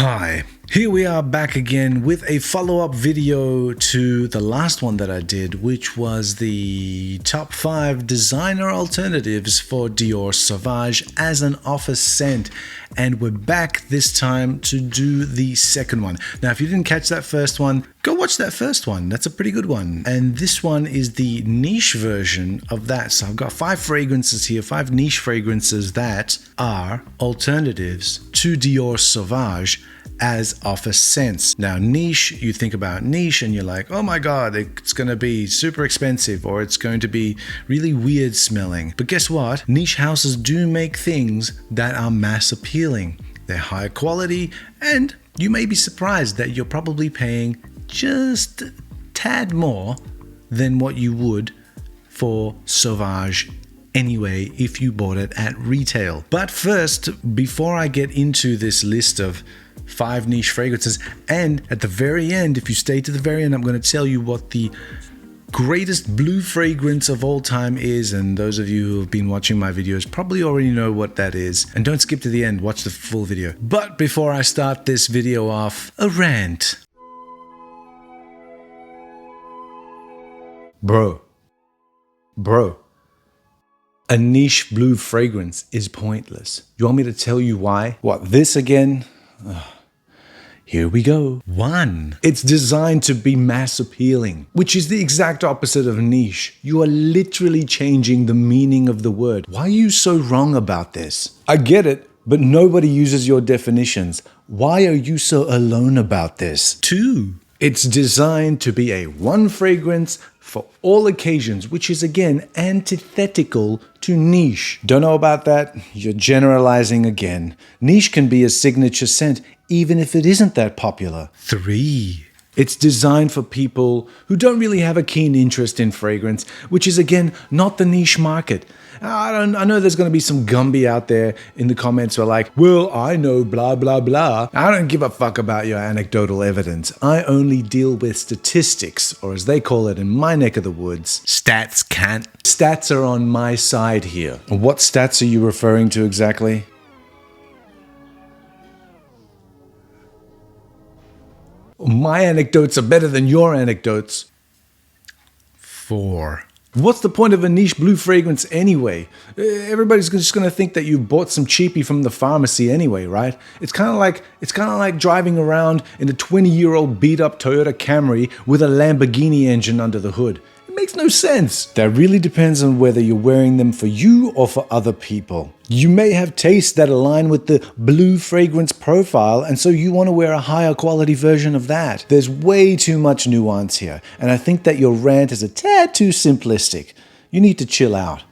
Hi, here we are back again with a follow-up video to the last one that I did, which was the top 5 designer alternatives for Dior Sauvage as an office scent. And we're back this time to do the second one. Now, if you didn't catch that first one, go watch that first one. That's a pretty good one. And this one is the niche version of that. So I've got 5 fragrances here, 5 niche fragrances that are alternatives to Dior Sauvage as office scents. Now, niche, you think about niche and you're like, oh my God, it's going to be super expensive or it's going to be really weird smelling. But guess what? Niche houses do make things that are mass appealing. They're high quality and you may be surprised that you're probably paying just a tad more than what you would for Sauvage anyway if you bought it at retail. But first, before I get into this list of 5 niche fragrances, and at the very end, if you stay to the very end, I'm going to tell you what the greatest blue fragrance of all time is, and those of you who have been watching my videos probably already know what that is. And don't skip to the end, watch the full video. But before I start this video off, a rant. Bro, a niche blue fragrance is pointless. You want me to tell you why? What, this again? Here we go. 1. It's designed to be mass appealing, which is the exact opposite of niche. You are literally changing the meaning of the word. Why are you so wrong about this? I get it, but nobody uses your definitions. Why are you so alone about this? 2. It's designed to be a one fragrance for all occasions, which is again antithetical to niche. Don't know about that? You're generalizing again. Niche can be a signature scent even if it isn't that popular. 3. It's designed for people who don't really have a keen interest in fragrance, which is again not the niche market. I know there's going to be some Gumby out there in the comments who are like, well, I know blah, blah, blah. I don't give a fuck about your anecdotal evidence. I only deal with statistics, or as they call it in my neck of the woods, stats, cunt. Stats are on my side here. What stats are you referring to exactly? My anecdotes are better than your anecdotes. 4. What's the point of a niche blue fragrance anyway? Everybody's just going to think that you bought some cheapie from the pharmacy anyway, right? It's kind of like driving around in a 20-year-old beat-up Toyota Camry with a Lamborghini engine under the hood. It makes no sense. That really depends on whether you're wearing them for you or for other people. You may have tastes that align with the blue fragrance profile, and so you want to wear a higher quality version of that. There's way too much nuance here, and I think that your rant is a tad too simplistic. You need to chill out.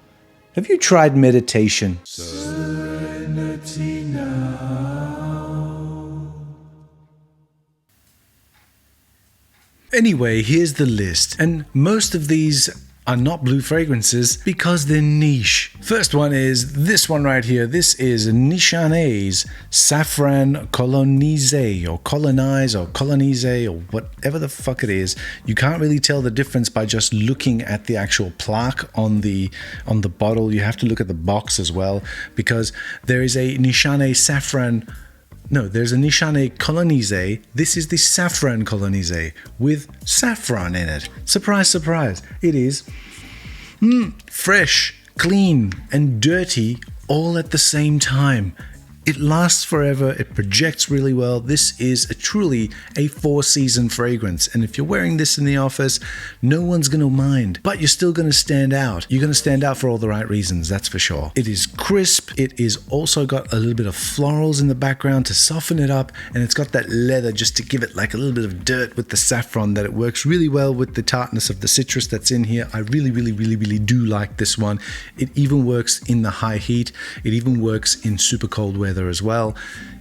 Have you tried meditation? Serenity now. Anyway, here's the list, and most of these are not blue fragrances because they're niche. First one is this one right here. This is Nichane's Saffron Colonise or Colonize or Colonize or whatever the fuck it is. You can't really tell the difference by just looking at the actual plaque on the bottle. You have to look at the box as well, because there is a Nichane Saffron. No, there's a Nichane Colonise. This is the Saffron Colonise with saffron in it. Surprise, surprise. It is fresh, clean, and dirty all at the same time. It lasts forever. It projects really well. This is truly a 4-season fragrance. And if you're wearing this in the office, no one's going to mind. But you're still going to stand out. You're going to stand out for all the right reasons, that's for sure. It is crisp. It is also got a little bit of florals in the background to soften it up. And it's got that leather just to give it like a little bit of dirt with the saffron, that it works really well with the tartness of the citrus that's in here. I really do like this one. It even works in the high heat. It even works in super cold weather as well.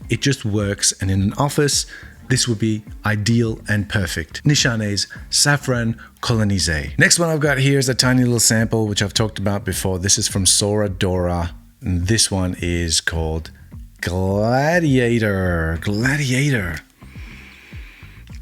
It just works, and in an office this would be ideal and perfect. Nichane's Saffron Colonise. Next one I've got here is a tiny little sample which I've talked about before. This is from Sora Dora, and this one is called Gladiator.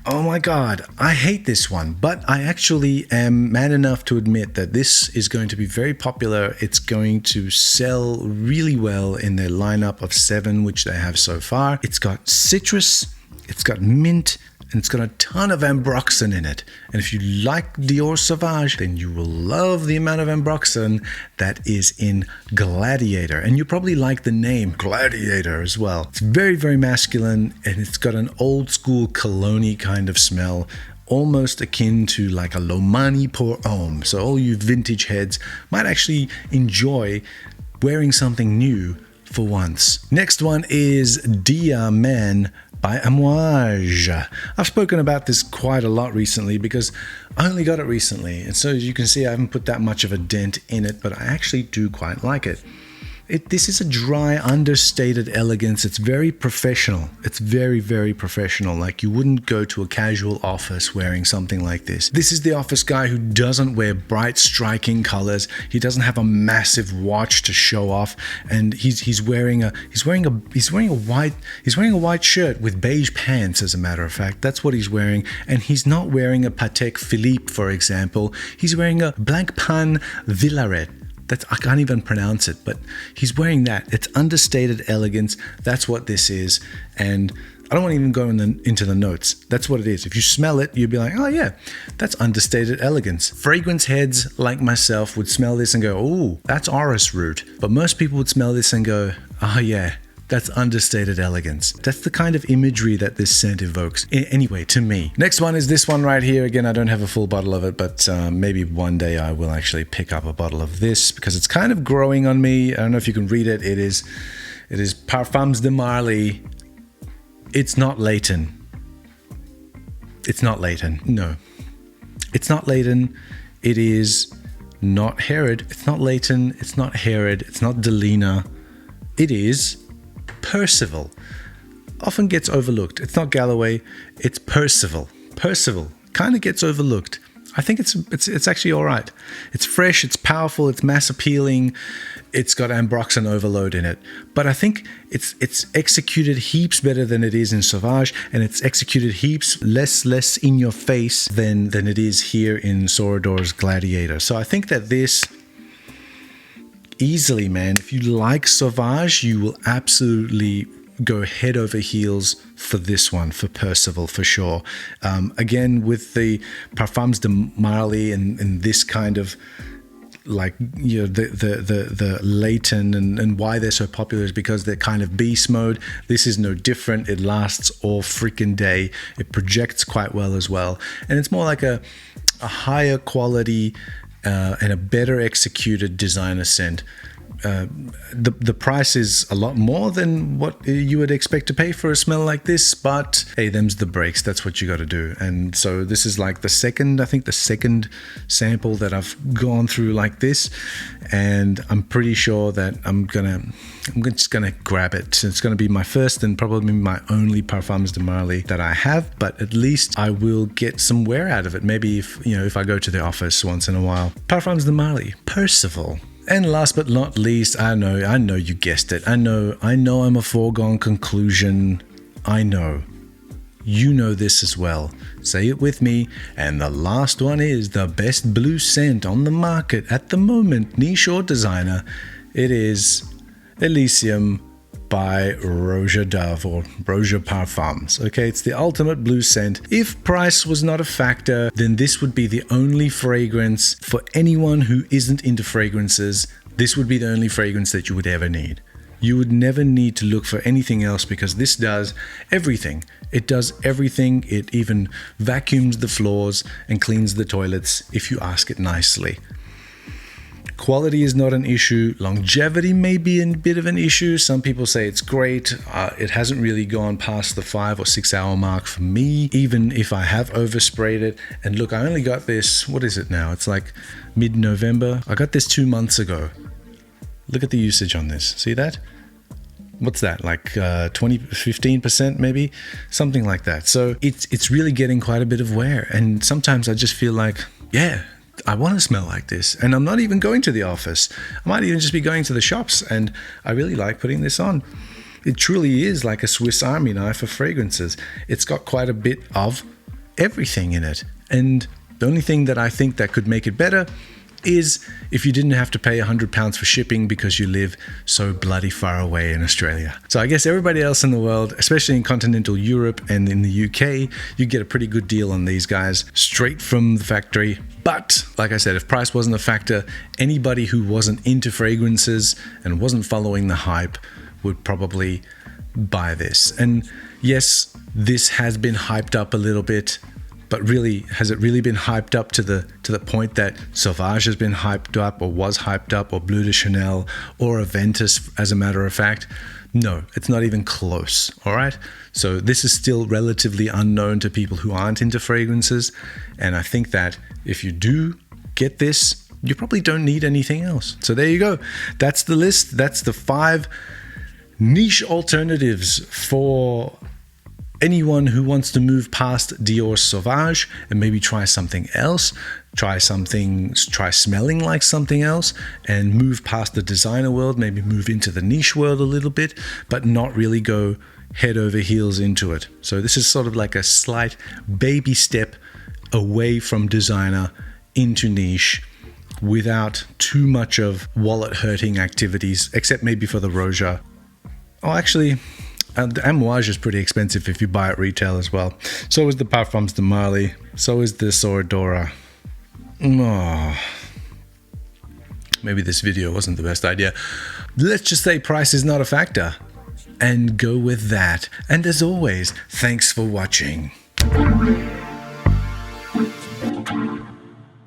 Oh my God, I hate this one, but I actually am man enough to admit that this is going to be very popular. It's going to sell really well in their lineup of 7, which they have so far. It's got citrus, it's got mint, and it's got a ton of ambroxan in it. And if you like Dior Sauvage, then you will love the amount of ambroxan that is in Gladiator. And you probably like the name Gladiator as well. It's very, very masculine, and it's got an old school cologne kind of smell, almost akin to like a Lomani Pour Homme. So all you vintage heads might actually enjoy wearing something new for once. Next one is Diamant by Amouage. I've spoken about this quite a lot recently because I only got it recently, and so as you can see I haven't put that much of a dent in it, but I actually do quite like it. This is a dry, understated elegance. It's very professional. It's very, very professional. Like you wouldn't go to a casual office wearing something like this. This is the office guy who doesn't wear bright, striking colors. He doesn't have a massive watch to show off, and he's wearing a white shirt with beige pants. As a matter of fact, that's what he's wearing, and he's not wearing a Patek Philippe, for example. He's wearing a Blancpain Villaret. I can't even pronounce it, but he's wearing that. It's understated elegance. That's what this is. And I don't want to even go into the notes. That's what it is. If you smell it, you'll be like, oh yeah, that's understated elegance. Fragrance heads like myself would smell this and go, oh, that's orris root. But most people would smell this and go, oh yeah, that's understated elegance. That's the kind of imagery that this scent evokes. Anyway, to me. Next one is this one right here. Again, I don't have a full bottle of it, but maybe one day I will actually pick up a bottle of this because it's kind of growing on me. I don't know if you can read it. It is Parfums de Marly. It's not Leighton. It's not Leighton. No. It's not Leighton. It is not Herod. It's not Leighton. It's not Herod. It's not Delina. It is Percival. Often gets overlooked. It's not Galloway, it's Percival. Percival kind of gets overlooked. I think it's actually all right. It's fresh, it's powerful, it's mass appealing. It's got ambroxan overload in it. But I think it's executed heaps better than it is in Sauvage, and it's executed heaps less in your face than it is here in Sorador's Gladiator. So I think that this easily, man, if you like Sauvage, you will absolutely go head over heels for this one, for Percival, for sure. Again, with the Parfums de Marly and this kind of, like, you know, the Leighton and why they're so popular is because they're kind of beast mode. This is no different. It lasts all freaking day. It projects quite well as well, and it's more like a higher quality and a better executed designer scent. The price is a lot more than what you would expect to pay for a smell like this, but hey, them's the breaks. That's what you got to do. And so this is like the second sample that I've gone through like this, and I'm pretty sure that I'm just gonna grab it. It's gonna be my first and probably my only Parfums de Marly that I have, but at least I will get some wear out of it. Maybe if I go to the office once in a while. Parfums de Marly, Percival. And last but not least, I know you guessed it. I know I'm a foregone conclusion. I know. You know this as well. Say it with me. And the last one is the best blue scent on the market at the moment, niche or designer. It is Elysium by Roja Dove, or Roja Parfums. Okay, it's the ultimate blue scent. If price was not a factor, then this would be the only fragrance for anyone who isn't into fragrances. This would be the only fragrance that you would ever need. You would never need to look for anything else because this does everything. It does everything. It even vacuums the floors and cleans the toilets if you ask it nicely. Quality is not an issue. Longevity may be a bit of an issue. Some people say it's great. It hasn't really gone past the 5 or 6 hour mark for me, even if I have oversprayed it. And look, I only got this, what is it now? It's like mid-November. I got this 2 months ago. Look at the usage on this. See that? What's that, like 15% maybe? Something like that. So it's really getting quite a bit of wear. And sometimes I just feel like, yeah, I want to smell like this, and I'm not even going to the office. I might even just be going to the shops, and I really like putting this on. It truly is like a Swiss Army knife of fragrances. It's got quite a bit of everything in it. And the only thing that I think that could make it better is if you didn't have to pay £100 for shipping because you live so bloody far away in Australia. So I guess everybody else in the world, especially in continental Europe and in the UK, you get a pretty good deal on these guys straight from the factory. But like I said, if price wasn't a factor, anybody who wasn't into fragrances and wasn't following the hype would probably buy this. And yes, this has been hyped up a little bit. But really, has it really been hyped up to the point that Sauvage has been hyped up or was hyped up, or Bleu de Chanel or Aventus, as a matter of fact? No, it's not even close, all right? So this is still relatively unknown to people who aren't into fragrances. And I think that if you do get this, you probably don't need anything else. So there you go. That's the list. That's the 5 niche alternatives for anyone who wants to move past Dior Sauvage and maybe try something else, try smelling like something else, and move past the designer world, maybe move into the niche world a little bit, but not really go head over heels into it. So this is sort of like a slight baby step away from designer into niche without too much of wallet hurting activities, except maybe for the Roja. Oh, actually, the Amouage is pretty expensive if you buy it retail as well. So is the Parfums de Marly. So is the Soradora. Oh, maybe this video wasn't the best idea. Let's just say price is not a factor. And go with that. And as always, thanks for watching.